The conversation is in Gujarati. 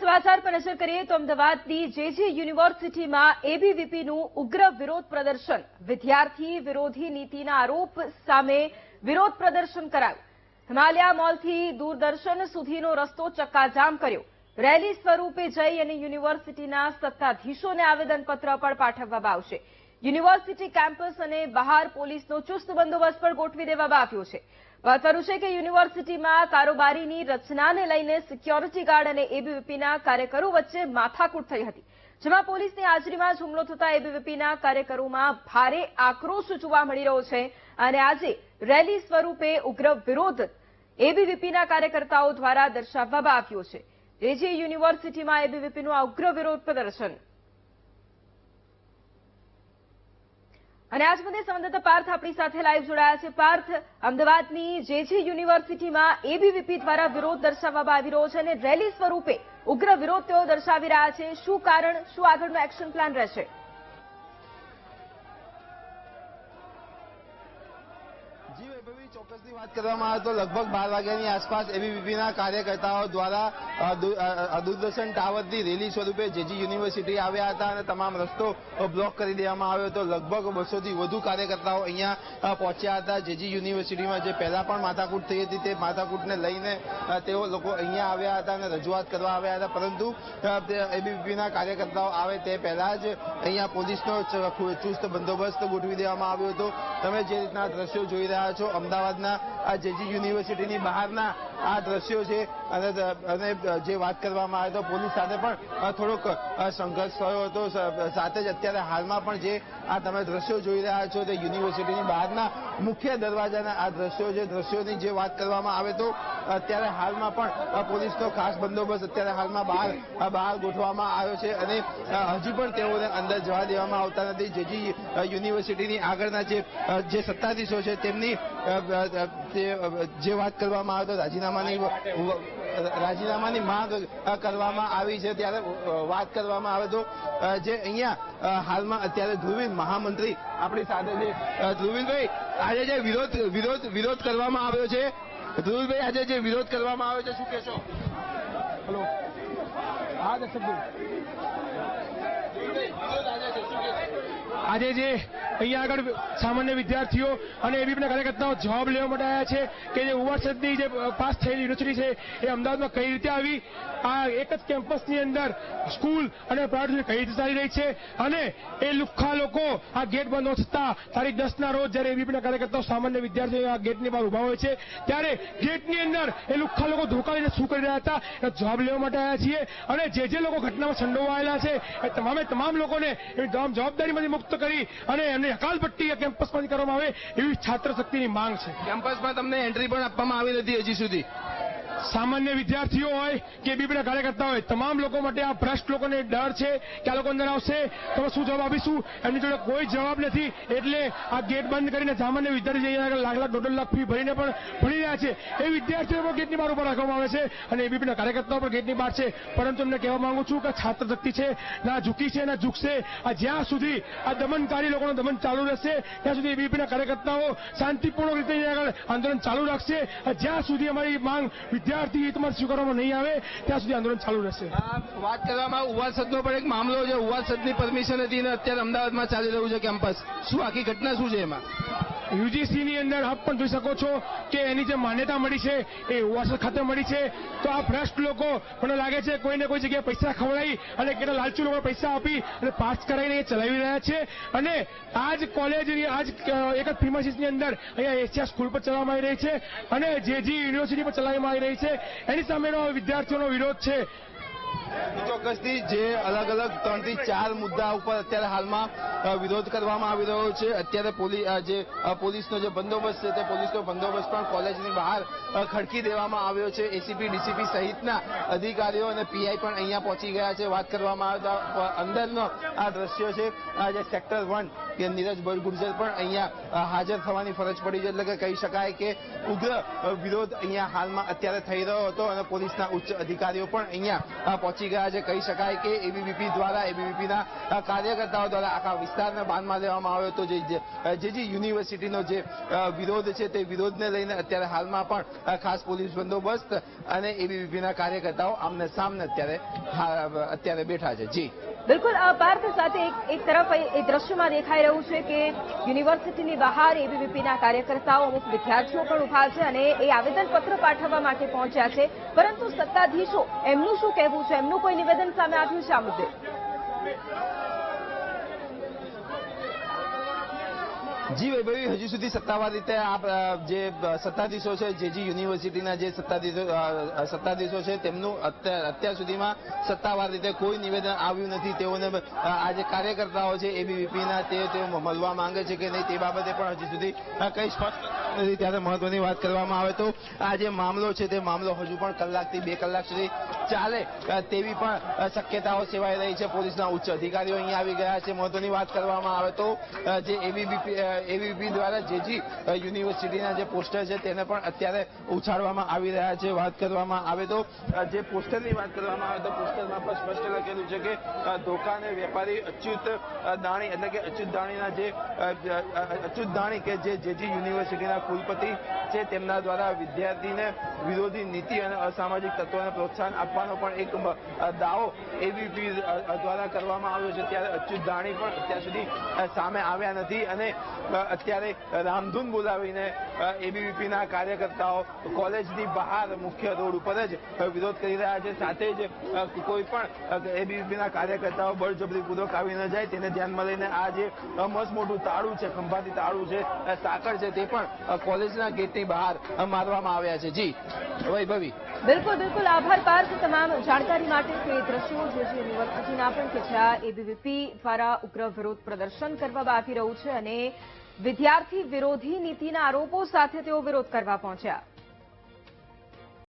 સમાચાર પર નજર કરીએ તો અમદાવાદની જેજી યુનિવર્સિટીમાં એબીવીપીનું ઉગ્ર વિરોધ પ્રદર્શન વિદ્યાર્થી વિરોધી નીતિના આરોપ સામે વિરોધ પ્રદર્શન કરાયું. હિમાલયા મોલથી દૂરદર્શન સુધીનો રસ્તો ચક્કાજામ કર્યો. રેલી સ્વરૂપે જઈ અને યુનિવર્સિટીના સત્તાધીશોને આવેદનપત્ર પણ પાઠવવામાં આવશે. યુનિવર્સિટી કેમ્પસ અને બહાર પોલીસનો ચુસ્ત બંદોબસ્ત પણ ગોઠવી દેવામાં આવ્યો છે. મહત્વનું છે કે યુનિવર્સિટીમાં કારોબારીની રચનાને લઈને સિક્યોરિટી ગાર્ડ અને એબીવીપીના કાર્યકરો વચ્ચે માથાકૂટ થઈ હતી, જેમાં પોલીસની હાજરીમાં જ હુમલો થતા એબીવીપીના કાર્યકરોમાં ભારે આક્રોશ જોવા મળી રહ્યો છે. અને આજે રેલી સ્વરૂપે ઉગ્ર વિરોધ એબીવીપીના કાર્યકર્તાઓ દ્વારા દર્શાવવામાં આવ્યો છે. જેજી યુનિવર્સિટીમાં એબીવીપીનું આ ઉગ્ર વિરોધ પ્રદર્શન. અને આજ મુદ્દે સંવાદદાતા પાર્થ આપણી સાથે લાઈવ જોડાયા છે. પાર્થ, અમદાવાદની જેજી યુનિવર્સિટીમાં એબીવીપી દ્વારા વિરોધ દર્શાવવામાં આવી રહ્યો છે અને રેલી સ્વરૂપે ઉગ્ર વિરોધ તેઓ દર્શાવી રહ્યા છે. શું કારણ, શું આગળનો એક્શન પ્લાન રહેશે? ચોક્કસની વાત કરવામાં આવે તો લગભગ 12 વાગ્યાની આસપાસ એબીવીપીના કાર્યકર્તાઓ દ્વારા દૂરદર્શન ટાવરથી રેલી સ્વરૂપે જેજી યુનિવર્સિટી આવ્યા હતા અને તમામ રસ્તો બ્લોક કરી દેવામાં આવ્યો હતો. લગભગ 200થી વધુ કાર્યકર્તાઓ અહીંયા પહોંચ્યા હતા. જેજી યુનિવર્સિટીમાં જે પહેલા પણ માથાકૂટ થઈ હતી તે માથાકૂટને લઈને તેઓ લોકો અહીંયા આવ્યા હતા અને રજૂઆત કરવા આવ્યા હતા, પરંતુ એબીવીપીના કાર્યકર્તાઓ આવે તે પહેલા જ અહીંયા પોલીસનો ચુસ્ત બંદોબસ્ત ગોઠવી દેવામાં આવ્યો હતો. તમે જે રીતના દ્રશ્યો જોઈ રહ્યા છો, અમદાવાદના આ જેજી યુનિવર્સિટીની બહારના આ દ્રશ્યો છે. અને જે વાત કરવામાં આવે તો પોલીસ સાથે પણ થોડોક સંઘર્ષ થયો હતો. સાથે જ અત્યારે હાલમાં પણ જે આ તમે દ્રશ્યો જોઈ રહ્યા છો તે યુનિવર્સિટીની બહારના મુખ્ય દરવાજાના આ દ્રશ્યો છે. દ્રશ્યોની જે વાત કરવામાં આવે તો અત્યારે હાલમાં પણ પોલીસનો ખાસ બંદોબસ્ત અત્યારે હાલમાં બહાર ગોઠવવામાં આવ્યો છે અને હજી પણ તેઓને અંદર જવા દેવામાં આવતા નથી. જેજી યુનિવર્સિટીની આગળના જે સત્તાધીશો છે તેમની જે વાત કરવામાં આવે તો રાજીનામાની માંગ કરવામાં આવી છે. ત્યારે વાત કરવામાં આવે તો જે અહીંયા હાલમાં અત્યારે ધ્રુવીન મહામંત્રી આપણી સાથે છે. ધ્રુવીનભાઈ, આજે જે વિરોધ કરવામાં આવ્યો છે, ધ્રુવીનભાઈ આજે જે વિરોધ કરવામાં આવ્યો છે શું કહેશો? હેલો, હા દર્શકભાઈ, આજે જે અહીંયા આગળ સામાન્ય વિદ્યાર્થીઓ અને એબીવીપીના કાર્યકર્તાઓ જવાબ લેવા માટે આવ્યા છે કે જે ઓવરસેટની જે પાસ થયેલી યુનિવર્સિટી છે એ અમદાવાદમાં કઈ રીતે આવી, આ એક જ કેમ્પસની અંદર સ્કૂલ અને પ્રાઇવેટ કઈ રીતે ચાલી રહી છે, અને એ લુખ્ખા લોકો આ ગેટ બંધ ન થતા તારીખ 10ના રોજ જ્યારે એબીવીપીના કાર્યકર્તાઓ સામાન્ય વિદ્યાર્થીઓ આ ગેટની બહાર ઉભા હોય છે ત્યારે ગેટની અંદર એ લુખ્ખા લોકો ધોકા લઈને શું કરી રહ્યા હતા એ જવાબ લેવા માટે આવ્યા છીએ. અને જે લોકો ઘટનામાં સંડોવાયેલા છે એ તમામ લોકોને એની જવાબદારીમાંથી મુક્ત કરી અને એમને હકાલપટ્ટી કેમ્પસમાંથી કરવામાં આવે એવી છાત્ર શક્તિની માંગ છે. કેમ્પસમાં તમને એન્ટ્રી પણ આપવામાં આવી નથી હજી સુધી. સામાન્ય વિદ્યાર્થીઓ હોય કે એબીવીપીના કાર્યકર્તા હોય, તમામ લોકો માટે આ ભ્રષ્ટ લોકોને ડર છે કે આ લોકો અંદર આવશે તો શું જવાબ આપીશું. એમની જોડે કોઈ જવાબ નથી, એટલે આ ગેટ બંધ કરીને સામાન્ય વિદ્યાર્થી લાખ 1.5 લાખ ફી ભરીને પણ ભણી રહ્યા છે એ વિદ્યાર્થીઓ પણ ગેટની બહાર ઉભા રાખવામાં આવે છે અને એબીવીપીના કાર્યકર્તાઓ પણ ગેટની બહાર છે. પરંતુ એમને કહેવા માંગુ છું કે છાત્ર શક્તિ છે, ના ઝૂકી છે ના ઝૂકશે. આ જ્યાં સુધી આ દમનકારી લોકોનું દમન ચાલુ રહેશે ત્યાં સુધી એબીવીપીના કાર્યકર્તાઓ શાંતિપૂર્ણ રીતે આગળ આંદોલન ચાલુ રાખશે. જ્યાં સુધી અમારી માંગ વિદ્યાર્થી હિતમાં સ્વીકારવામાં નહીં આવે ત્યાં સુધી આંદોલન ચાલુ રહેશે. વાત કરવામાં ઉવાસદનો પણ એક મામલો છે. ઉવાસદની પરમિશન હતી અને અત્યારે અમદાવાદમાં ચાલી રહ્યું છે કેમ્પસ. શું આખી ઘટના શું છે એમાં? યુજીસીની અંદર આપ પણ જોઈ શકો છો કે એની જે માન્યતા મળી છે એ ઉવાસદ ખાતે મળી છે. તો આ ભ્રષ્ટ લોકો મને લાગે છે કોઈને કોઈ જગ્યાએ પૈસા ખવડાવી અને કેટલા લાલચુ લોકો પૈસા આપી અને પાસ કરાવીને એ ચલાવી રહ્યા છે. અને આ જ કોલેજની એક જ પ્રિમાઇસીસની અંદર અહીંયા એશિયા સ્કૂલ પર ચલાવવામાં આવી રહી છે અને જેજી યુનિવર્સિટી પર ચલાવવામાં આવી રહી છે. એની સામેનો વિદ્યાર્થીઓનો વિરોધ છે. ચોક્કસથી જે અલગ 3 થી 4 મુદ્દા ઉપર અત્યારે હાલમાં વિરોધ કરવામાં આવી રહ્યો છે. અત્યારે પોલીસનો જે બંદોબસ્ત છે તે પોલીસનો બંદોબસ્ત પણ કોલેજની બહાર ખડકી દેવામાં આવ્યો છે. એસીપી ડીસીપી સહિતના અધિકારીઓ અને પીઆઈ પણ અહીંયા પહોંચી ગયા છે. વાત કરવામાં આવે તો અંદરનો આ દ્રશ્યો છે. આ જે સેક્ટર 1 કે નીરજ ગુર્જર પણ અહીંયા હાજર થવાની ફરજ પડી છે. એટલે કે કહી શકાય કે ઉગ્ર વિરોધ અહીંયા હાલમાં અત્યારે થઈ રહ્યો હતો અને પોલીસના ઉચ્ચ અધિકારીઓ પણ અહીંયા પહોંચી ગયા છે. કહી શકાય કે એબીવીપી દ્વારા એબીવીપીના કાર્યકર્તાઓ દ્વારા આખા વિસ્તારને બાંધમાં લેવામાં આવ્યો હતો. જે યુનિવર્સિટીનો જે વિરોધ છે તે વિરોધને લઈને અત્યારે હાલમાં પણ ખાસ પોલીસ બંદોબસ્ત અને એબીવીપીના કાર્યકર્તાઓ આમને સામને અત્યારે બેઠા છે. જી બિલકુલ પાર્થ, સાથે એક તરફ એ દ્રશ્યમાં દેખાઈ રહ્યું છે કે યુનિવર્સિટીની બહાર એબીવીપીના કાર્યકર્તાઓ, અમુક વિદ્યાર્થીઓ પણ ઉભા છે અને એ આવેદનપત્ર પાઠવવા માટે પહોંચ્યા છે. પરંતુ સત્તાધીશો, એમનું શું કહેવું છે? એમનું કોઈ નિવેદન સામે આવ્યું છે આ મુદ્દે? જી વૈભવી, હજુ સુધી સત્તાવાર રીતે જે સત્તાધીશો છે, જેજી યુનિવર્સિટીના જે સત્તાધીશો છે તેમનું અત્યાર સુધીમાં સત્તાવાર રીતે કોઈ નિવેદન આવ્યું નથી. તેઓને આ જે કાર્યકર્તાઓ છે એબીવીપીના તેઓ મળવા માંગે છે કે નહીં તે બાબતે પણ હજુ સુધી કંઈ સ્પષ્ટ નથી. ત્યારે મહત્વની વાત કરવામાં આવે તો આ જે મામલો છે તે મામલો હજુ પણ કલાકથી 2 કલાક સુધી ચાલે તેવી પણ શક્યતાઓ સેવાઈ રહી છે. પોલીસના ઉચ્ચ અધિકારીઓ અહીંયા આવી ગયા છે. મહત્વની વાત કરવામાં આવે તો જે એબીવીપી દ્વારા જેજી યુનિવર્સિટીના જે પોસ્ટર છે તેને પણ અત્યારે ઉછાળવામાં આવી રહ્યા છે. વાત કરવામાં આવે તો જે પોસ્ટરની વાત કરવામાં આવે તો પોસ્ટરમાં પણ સ્પષ્ટ લખેલું છે કે ધોકાને વેપારી અચ્યુત દાણી, એટલે કે અચ્યુત દાણીના જે અચ્યુત દાણી કે જે જેજી યુનિવર્સિટીના કુલપતિ છે તેમના દ્વારા વિદ્યાર્થીને વિરોધી નીતિ અને અસામાજિક તત્વોને પ્રોત્સાહન આપવાનો પણ એક દાવો એબીવીપી દ્વારા કરવામાં આવ્યો છે. ત્યારે અચ્યુત દાણી પણ અત્યાર સુધી સામે આવ્યા નથી અને અત્યારે રામધૂન બોલાવીને એબીવીપીના કાર્યકર્તાઓ કોલેજની બહાર મુખ્ય રોડ ઉપર જ વિરોધ કરી રહ્યા છે. સાથે જ કોઈ પણ એબીવીપીના કાર્યકર્તાઓ બળજબરીપૂર્વક આવી ન જાય તેને ધ્યાનમાં લઈને આ જે મસ્ત મોટું તાળું છે, ખંભાતી તાળું છે, સાંકળ છે, તે પણ કોલેજના ગેટની બહાર મારવામાં આવ્યા છે. જી વૈભવી. બિલકુલ આભાર પાર્થ તમામ જાણકારી માટે. તે દ્રશ્યો જે યુનિવર્સિટીના પણ કે જ્યાં એબીવીપી દ્વારા ઉગ્ર વિરોધ પ્રદર્શન કરવામાં આવી રહ્યું છે અને વિદ્યાર્થી વિરોધી નીતિના આરોપો સાથે તેઓ વિરોધ કરવા પહોંચ્યા.